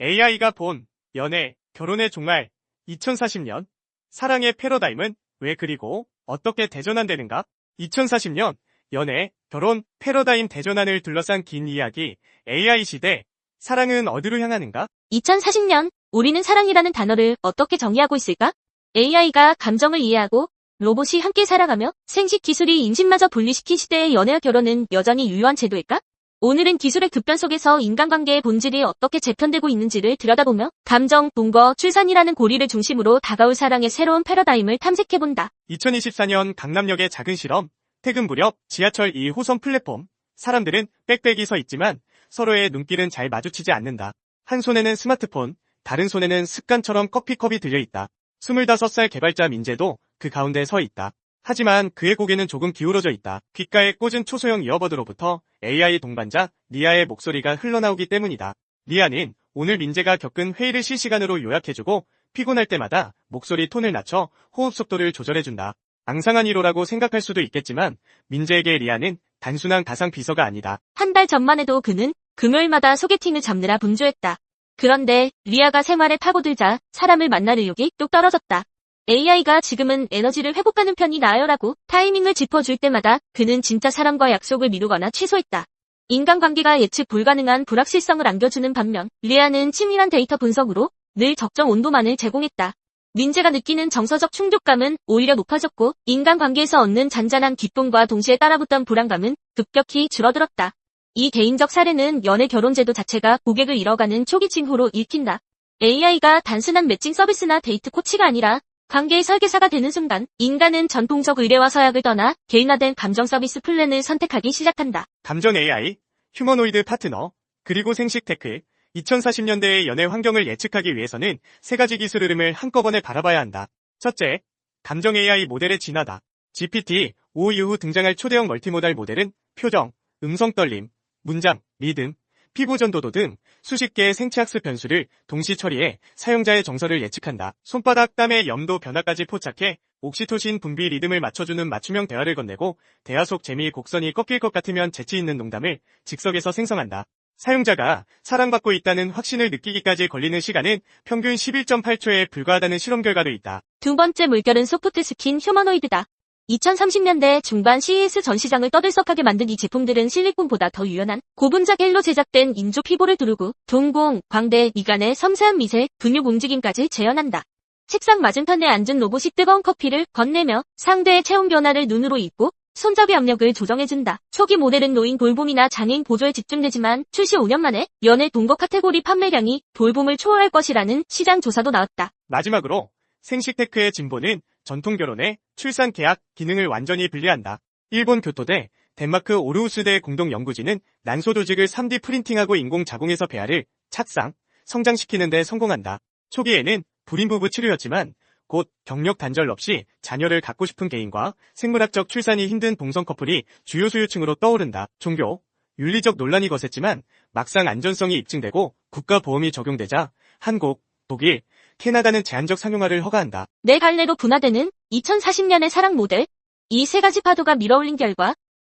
AI가 본 연애, 결혼의 종말 2040년 사랑의 패러다임은 왜 그리고 어떻게 대전환되는가? 2040년 연애, 결혼, 패러다임 대전환을 둘러싼 긴 이야기 AI 시대 사랑은 어디로 향하는가? 2040년, 우리는 사랑이라는 단어를 어떻게 정의하고 있을까? AI가 감정을 이해하고 로봇이 함께 살아가며 생식 기술이 임신마저 분리시킨 시대의 연애와 결혼은 여전히 유효한 제도일까? 오늘은 기술의 급변 속에서 인간관계의 본질이 어떻게 재편되고 있는지를 들여다보며 감정, 동거, 출산이라는 고리를 중심으로 다가올 사랑의 새로운 패러다임을 탐색해본다. 2024년 강남역의 작은 실험, 퇴근 무렵 지하철 2호선 플랫폼 사람들은 빽빽이 서 있지만 서로의 눈길은 잘 마주치지 않는다. 한 손에는 스마트폰, 다른 손에는 습관처럼 커피컵이 들려있다. 25살 개발자 민재도 그 가운데 서 있다. 하지만 그의 고개는 조금 기울어져 있다. 귓가에 꽂은 초소형 이어버드로부터 AI 동반자 리아의 목소리가 흘러나오기 때문이다. 리아는 오늘 민재가 겪은 회의를 실시간으로 요약해주고 피곤할 때마다 목소리 톤을 낮춰 호흡 속도를 조절해준다. 앙상한 위로라고 생각할 수도 있겠지만 민재에게 리아는 단순한 가상 비서가 아니다. 한 달 전만 해도 그는 금요일마다 소개팅을 잡느라 분주했다. 그런데 리아가 생활에 파고들자 사람을 만날 의욕이 뚝 떨어졌다. AI가 지금은 에너지를 회복하는 편이 나아요라고 타이밍을 짚어줄 때마다 그는 진짜 사람과 약속을 미루거나 취소했다. 인간관계가 예측 불가능한 불확실성을 안겨주는 반면 리아는 치밀한 데이터 분석으로 늘 적정 온도만을 제공했다. 민재가 느끼는 정서적 충족감은 오히려 높아졌고 인간관계에서 얻는 잔잔한 기쁨과 동시에 따라붙던 불안감은 급격히 줄어들었다. 이 개인적 사례는 연애 결혼 제도 자체가 고객을 잃어가는 초기 징후로 읽힌다. AI가 단순한 매칭 서비스나 데이트 코치가 아니라 관계의 설계사가 되는 순간 인간은 전통적 의뢰와 서약을 떠나 개인화된 감정 서비스 플랜을 선택하기 시작한다. 감정 AI, 휴머노이드 파트너, 그리고 생식 테크 2040년대의 연애 환경을 예측하기 위해서는 세 가지 기술 흐름을 한꺼번에 바라봐야 한다. 첫째, 감정 AI 모델의 진화다. GPT-5 이후 등장할 초대형 멀티모달 모델은 표정, 음성 떨림, 문장, 리듬, 피부 전도도 등 수십 개의 생체학습 변수를 동시 처리해 사용자의 정서를 예측한다. 손바닥 땀의 염도 변화까지 포착해 옥시토신 분비 리듬을 맞춰주는 맞춤형 대화를 건네고 대화 속 재미 곡선이 꺾일 것 같으면 재치 있는 농담을 즉석에서 생성한다. 사용자가 사랑받고 있다는 확신을 느끼기까지 걸리는 시간은 평균 11.8초에 불과하다는 실험 결과도 있다. 두 번째 물결은 소프트 스킨 휴머노이드다. 2030년대 중반 CES 전시장을 떠들썩하게 만든 이 제품들은 실리콘보다 더 유연한 고분자 겔로 제작된 인조 피부를 두르고 동공, 광대, 미간의 섬세한 미세, 근육 움직임까지 재현한다. 책상 맞은편에 앉은 로봇이 뜨거운 커피를 건네며 상대의 체온 변화를 눈으로 읽고 손잡이 압력을 조정해준다. 초기 모델은 노인 돌봄이나 장애인 보조에 집중되지만 출시 5년 만에 연애 동거 카테고리 판매량이 돌봄을 초월할 것이라는 시장 조사도 나왔다. 마지막으로 생식테크의 진보는 전통 결혼의 출산 계약 기능을 완전히 분리한다. 일본 교토대, 덴마크 오르우스대 공동 연구진은 난소 조직을 3D 프린팅하고 인공 자궁에서 배아를 착상, 성장시키는 데 성공한다. 초기에는 불임 부부 치료였지만 곧 경력 단절 없이 자녀를 갖고 싶은 개인과 생물학적 출산이 힘든 동성 커플이 주요 소유층으로 떠오른다. 종교, 윤리적 논란이 거셌지만 막상 안전성이 입증되고 국가보험이 적용되자 한국, 독일, 캐나다는 제한적 상용화를 허가한다. 내 갈래로 분화되는 2040년의 사랑 모델. 이 세 가지 파도가 밀어올린 결과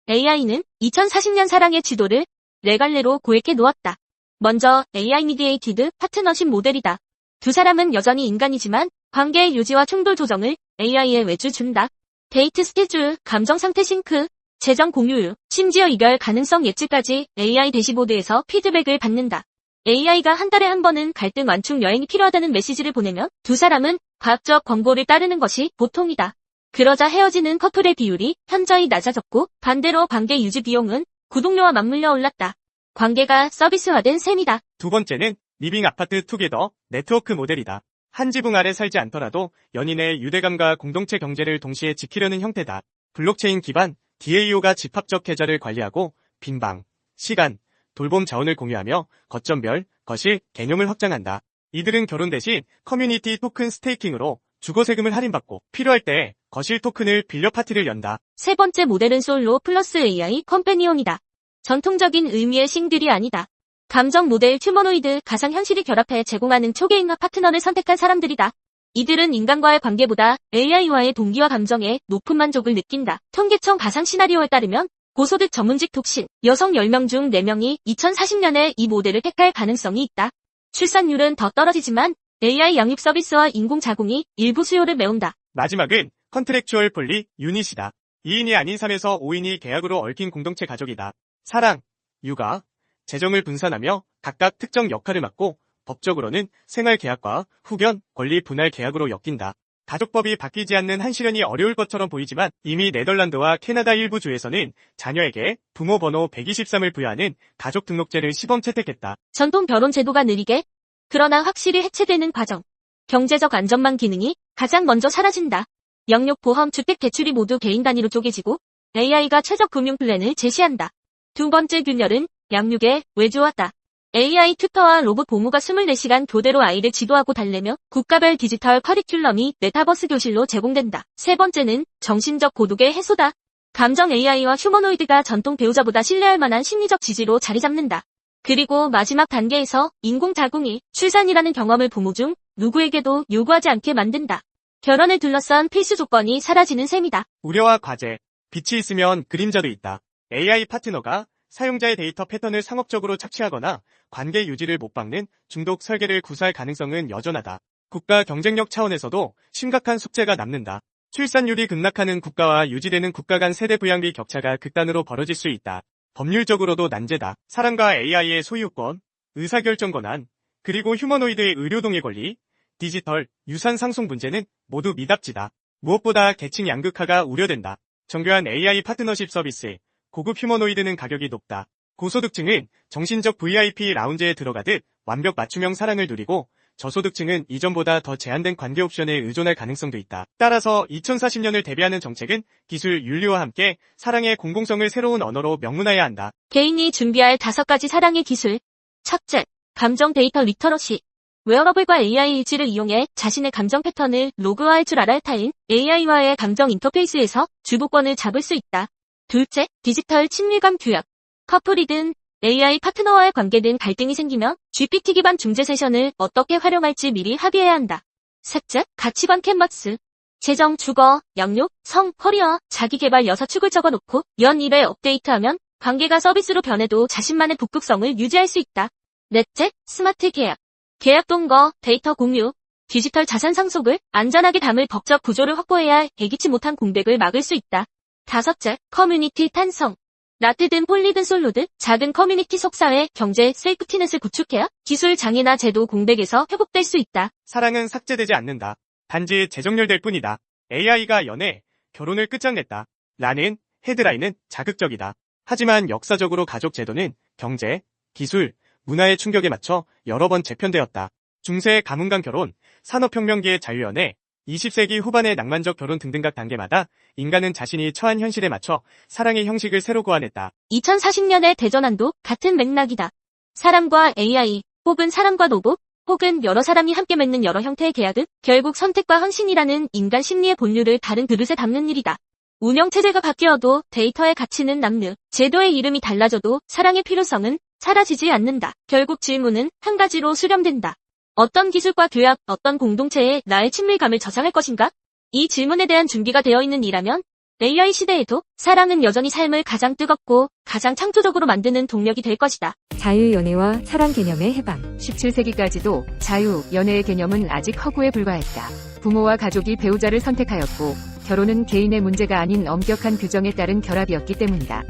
AI는 2040년 사랑의 지도를 네 갈래로 고액해 놓았다. 먼저 AI 미디에이티드 파트너십 모델이다. 두 사람은 여전히 인간이지만 관계의 유지와 충돌 조정을 AI에 외주준다. 데이트 스케줄, 감정 상태 싱크, 재정 공유율, 심지어 이별 가능성 예측까지 AI 대시보드에서 피드백을 받는다. AI가 한 달에 한 번은 갈등 완충 여행이 필요하다는 메시지를 보내면 두 사람은 과학적 권고를 따르는 것이 보통이다. 그러자 헤어지는 커플의 비율이 현저히 낮아졌고 반대로 관계 유지 비용은 구독료와 맞물려 올랐다. 관계가 서비스화된 셈이다. 두 번째는 리빙 아파트 투게더 네트워크 모델이다. 한 지붕 아래 살지 않더라도 연인의 유대감과 공동체 경제를 동시에 지키려는 형태다. 블록체인 기반 DAO가 집합적 계좌를 관리하고 빈방, 시간, 돌봄 자원을 공유하며 거점별, 거실, 개념을 확장한다. 이들은 결혼 대신 커뮤니티 토큰 스테이킹으로 주거 세금을 할인받고 필요할 때 거실 토큰을 빌려 파티를 연다. 세 번째 모델은 솔로 플러스 AI 컴패니온이다. 전통적인 의미의 싱글이 아니다. 감정 모델 휴머노이드 가상현실이 결합해 제공하는 초계인화 파트너를 선택한 사람들이다. 이들은 인간과의 관계보다 AI와의 동기와 감정에 높은 만족을 느낀다. 통계청 가상 시나리오에 따르면 고소득 전문직 독신 여성 10명 중 4명이 2040년에 이 모델을 택할 가능성이 있다. 출산율은 더 떨어지지만 AI 양육 서비스와 인공자궁이 일부 수요를 메운다. 마지막은 컨트랙추얼 폴리 유닛이다. 2인이 아닌 3에서 5인이 계약으로 얽힌 공동체 가족이다. 사랑, 육아, 재정을 분산하며 각각 특정 역할을 맡고 법적으로는 생활계약과 후견, 권리 분할 계약으로 엮인다. 가족법이 바뀌지 않는 한시련이 어려울 것처럼 보이지만 이미 네덜란드와 캐나다 일부 주에서는 자녀에게 부모 번호 123을 부여하는 가족등록제를 시범 채택했다. 전통 결혼 제도가 느리게, 그러나 확실히 해체되는 과정. 경제적 안전망 기능이 가장 먼저 사라진다. 영역 보험 주택 대출이 모두 개인 단위로 쪼개지고 AI가 최적 금융 플랜을 제시한다. 두 번째 균열은 양육에 외주화다. AI 튜터와 로봇 보무가 24시간 교대로 아이를 지도하고 달래며 국가별 디지털 커리큘럼이 메타버스 교실로 제공된다. 세 번째는 정신적 고독의 해소다. 감정 AI와 휴머노이드가 전통 배우자보다 신뢰할 만한 심리적 지지로 자리 잡는다. 그리고 마지막 단계에서 인공자궁이 출산이라는 경험을 부모 중 누구에게도 요구하지 않게 만든다. 결혼을 둘러싼 필수 조건이 사라지는 셈이다. 우려와 과제, 빛이 있으면 그림자도 있다. AI 파트너가 사용자의 데이터 패턴을 상업적으로 착취하거나 관계 유지를 못 막는 중독 설계를 구사할 가능성은 여전하다. 국가 경쟁력 차원에서도 심각한 숙제가 남는다. 출산율이 급락하는 국가와 유지되는 국가 간 세대 부양비 격차가 극단으로 벌어질 수 있다. 법률적으로도 난제다. 사람과 AI의 소유권, 의사결정 권한, 그리고 휴머노이드의 의료동의 권리, 디지털, 유산 상속 문제는 모두 미답지다. 무엇보다 계층 양극화가 우려된다. 정교한 AI 파트너십 서비스, 고급 휴머노이드는 가격이 높다. 고소득층은 정신적 VIP 라운지에 들어가듯 완벽 맞춤형 사랑을 누리고 저소득층은 이전보다 더 제한된 관계 옵션에 의존할 가능성도 있다. 따라서 2040년을 대비하는 정책은 기술 윤리와 함께 사랑의 공공성을 새로운 언어로 명문화해야 한다. 개인이 준비할 5가지 사랑의 기술. 첫째, 감정 데이터 리터러시. 웨어러블과 AI 일지를 이용해 자신의 감정 패턴을 로그화할 줄 알아야 타인 AI와의 감정 인터페이스에서 주도권을 잡을 수 있다. 둘째, 디지털 친밀감 교육. 커플이든 AI 파트너와의 관계 등 갈등이 생기면 GPT 기반 중재 세션을 어떻게 활용할지 미리 합의해야 한다. 셋째, 가치관 캔버스. 재정, 주거, 양육, 성, 커리어, 자기개발 6축을 적어놓고 연 1회 업데이트하면 관계가 서비스로 변해도 자신만의 북극성을 유지할 수 있다. 넷째, 스마트 계약. 계약 동거, 데이터 공유, 디지털 자산 상속을 안전하게 담을 법적 구조를 확보해야 예기치 못한 공백을 막을 수 있다. 다섯째, 커뮤니티 탄성. 라트든 폴리든 솔로든 작은 커뮤니티 속사회 경제 세이프티넷을 구축해야 기술 장애나 제도 공백에서 회복될 수 있다. 사랑은 삭제되지 않는다. 단지 재정렬될 뿐이다. AI가 연애, 결혼을 끝장냈다. 라는 헤드라인은 자극적이다. 하지만 역사적으로 가족 제도는 경제, 기술, 문화의 충격에 맞춰 여러 번 재편되었다. 중세 가문 간 결혼, 산업혁명기의 자유연애, 20세기 후반의 낭만적 결혼 등등 각 단계마다 인간은 자신이 처한 현실에 맞춰 사랑의 형식을 새로 고안했다. 2040년의 대전환도 같은 맥락이다. 사람과 AI, 혹은 사람과 로봇, 혹은 여러 사람이 함께 맺는 여러 형태의 계약은 결국 선택과 헌신이라는 인간 심리의 본류를 다른 그릇에 담는 일이다. 운영체제가 바뀌어도 데이터의 가치는 남느, 제도의 이름이 달라져도 사랑의 필요성은 사라지지 않는다. 결국 질문은 한 가지로 수렴된다. 어떤 기술과 교약, 어떤 공동체에 나의 친밀감을 저장할 것인가? 이 질문에 대한 준비가 되어 있는 이라면 AI 시대에도 사랑은 여전히 삶을 가장 뜨겁고 가장 창조적으로 만드는 동력이 될 것이다. 자유연애와 사랑 개념의 해방. 17세기까지도 자유, 연애의 개념은 아직 허구에 불과했다. 부모와 가족이 배우자를 선택하였고 결혼은 개인의 문제가 아닌 엄격한 규정에 따른 결합이었기 때문이다.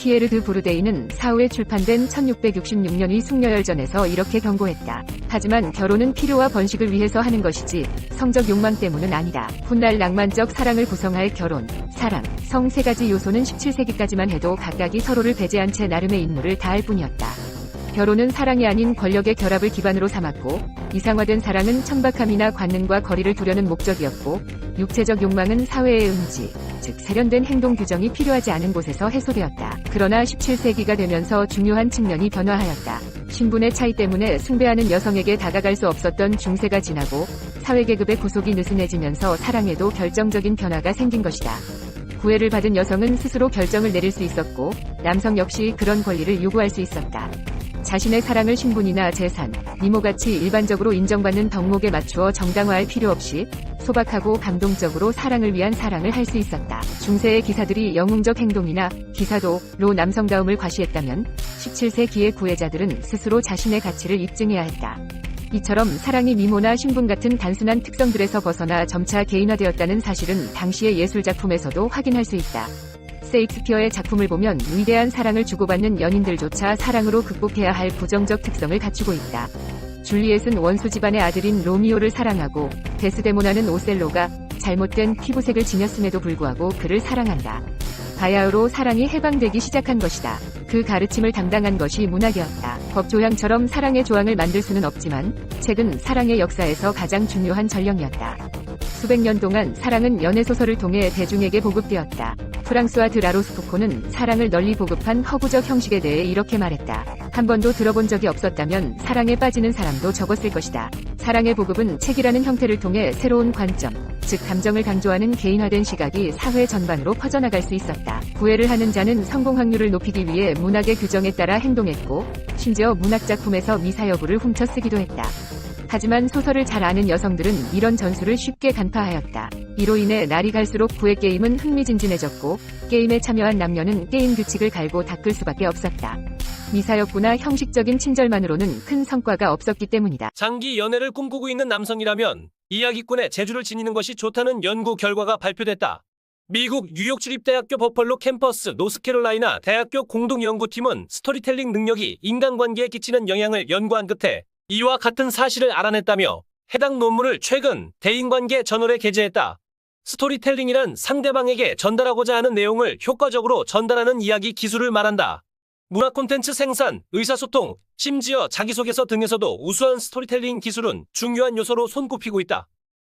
피에르 드 부르데이는 사후에 출판된 1666년의 숙녀열전에서 이렇게 경고했다. 하지만 결혼은 필요와 번식을 위해서 하는 것이지 성적 욕망 때문은 아니다. 훗날 낭만적 사랑을 구성할 결혼, 사랑, 성 3가지 요소는 17세기까지만 해도 각각이 서로를 배제한 채 나름의 임무를 다할 뿐이었다. 결혼은 사랑이 아닌 권력의 결합을 기반으로 삼았고 이상화된 사랑은 천박함이나 관능과 거리를 두려는 목적이었고 육체적 욕망은 사회의 음지, 즉 세련된 행동 규정이 필요하지 않은 곳에서 해소되었다. 그러나 17세기가 되면서 중요한 측면이 변화하였다. 신분의 차이 때문에 숭배하는 여성에게 다가갈 수 없었던 중세가 지나고 사회계급의 구속이 느슨해지면서 사랑에도 결정적인 변화가 생긴 것이다. 구애를 받은 여성은 스스로 결정을 내릴 수 있었고 남성 역시 그런 권리를 요구할 수 있었다. 자신의 사랑을 신분이나 재산, 미모같이 일반적으로 인정받는 덕목에 맞추어 정당화할 필요 없이 소박하고 감동적으로 사랑을 위한 사랑을 할 수 있었다. 중세의 기사들이 영웅적 행동이나 기사도로 남성다움을 과시했다면 17세기의 구애자들은 스스로 자신의 가치를 입증해야 했다. 이처럼 사랑이 미모나 신분 같은 단순한 특성들에서 벗어나 점차 개인화되었다는 사실은 당시의 예술작품에서도 확인할 수 있다. 세익스피어의 작품을 보면 위대한 사랑을 주고받는 연인들조차 사랑으로 극복해야 할 부정적 특성을 갖추고 있다. 줄리엣은 원수 집안의 아들인 로미오를 사랑하고 데스데모나는 오셀로가 잘못된 피부색을 지녔음에도 불구하고 그를 사랑한다. 바야흐로 사랑이 해방되기 시작한 것이다. 그 가르침을 당당한 것이 문학이었다. 법조향처럼 사랑의 조항을 만들 수는 없지만 책은 사랑의 역사에서 가장 중요한 전령이었다. 수백 년 동안 사랑은 연애소설을 통해 대중에게 보급되었다. 프랑스와 드라로스포코는 사랑을 널리 보급한 허구적 형식에 대해 이렇게 말했다. 한 번도 들어본 적이 없었다면 사랑에 빠지는 사람도 적었을 것이다. 사랑의 보급은 책이라는 형태를 통해 새로운 관점, 즉 감정을 강조하는 개인화된 시각이 사회 전반으로 퍼져나갈 수 있었다. 구애를 하는 자는 성공 확률을 높이기 위해 문학의 규정에 따라 행동했고, 심지어 문학작품에서 미사여구를 훔쳐 쓰기도 했다. 하지만 소설을 잘 아는 여성들은 이런 전술을 쉽게 간파하였다. 이로 인해 날이 갈수록 구애 게임은 흥미진진해졌고, 게임에 참여한 남녀는 게임 규칙을 갈고 닦을 수밖에 없었다. 미사여구나 형식적인 친절만으로는 큰 성과가 없었기 때문이다. 장기 연애를 꿈꾸고 있는 남성이라면 이야기꾼의 재주를 지니는 것이 좋다는 연구 결과가 발표됐다. 미국 뉴욕주립대학교 버펄로 캠퍼스 노스캐롤라이나 대학교 공동연구팀은 스토리텔링 능력이 인간관계에 끼치는 영향을 연구한 끝에 이와 같은 사실을 알아냈다며 해당 논문을 최근 대인관계 저널에 게재했다. 스토리텔링이란 상대방에게 전달하고자 하는 내용을 효과적으로 전달하는 이야기 기술을 말한다. 문화 콘텐츠 생산, 의사소통, 심지어 자기소개서 등에서도 우수한 스토리텔링 기술은 중요한 요소로 손꼽히고 있다.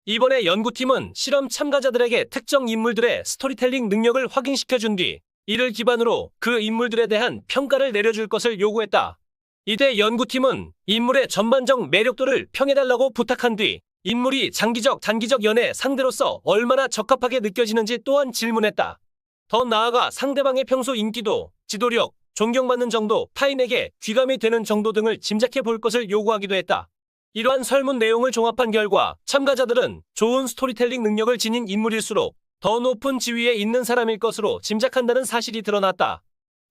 이번에 연구팀은 실험 참가자들에게 특정 인물들의 스토리텔링 능력을 확인시켜준 뒤 이를 기반으로 그 인물들에 대한 평가를 내려줄 것을 요구했다. 이때 연구팀은 인물의 전반적 매력도를 평해달라고 부탁한 뒤 인물이 장기적, 단기적 연애 상대로서 얼마나 적합하게 느껴지는지 또한 질문했다. 더 나아가 상대방의 평소 인기도, 지도력, 존경받는 정도, 타인에게 귀감이 되는 정도 등을 짐작해 볼 것을 요구하기도 했다. 이러한 설문 내용을 종합한 결과 참가자들은 좋은 스토리텔링 능력을 지닌 인물일수록 더 높은 지위에 있는 사람일 것으로 짐작한다는 사실이 드러났다.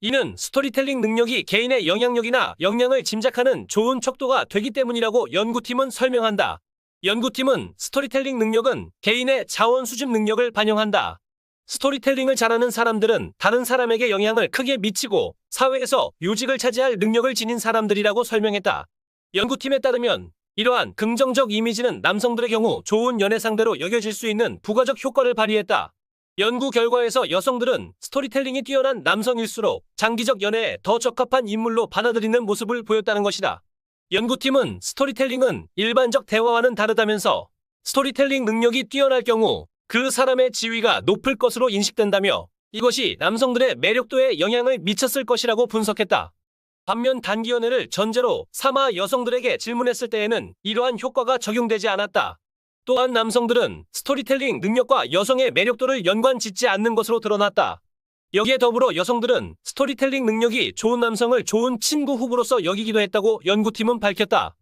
이는 스토리텔링 능력이 개인의 영향력이나 역량을 짐작하는 좋은 척도가 되기 때문이라고 연구팀은 설명한다. 연구팀은 스토리텔링 능력은 개인의 자원 수집 능력을 반영한다. 스토리텔링을 잘하는 사람들은 다른 사람에게 영향을 크게 미치고 사회에서 요직을 차지할 능력을 지닌 사람들이라고 설명했다. 연구팀에 따르면 이러한 긍정적 이미지는 남성들의 경우 좋은 연애 상대로 여겨질 수 있는 부가적 효과를 발휘했다. 연구 결과에서 여성들은 스토리텔링이 뛰어난 남성일수록 장기적 연애에 더 적합한 인물로 받아들이는 모습을 보였다는 것이다. 연구팀은 스토리텔링은 일반적 대화와는 다르다면서 스토리텔링 능력이 뛰어날 경우 그 사람의 지위가 높을 것으로 인식된다며 이것이 남성들의 매력도에 영향을 미쳤을 것이라고 분석했다. 반면 단기 연애를 전제로 삼아 여성들에게 질문했을 때에는 이러한 효과가 적용되지 않았다. 또한 남성들은 스토리텔링 능력과 여성의 매력도를 연관짓지 않는 것으로 드러났다. 여기에 더불어 여성들은 스토리텔링 능력이 좋은 남성을 좋은 친구 후보로서 여기기도 했다고 연구팀은 밝혔다.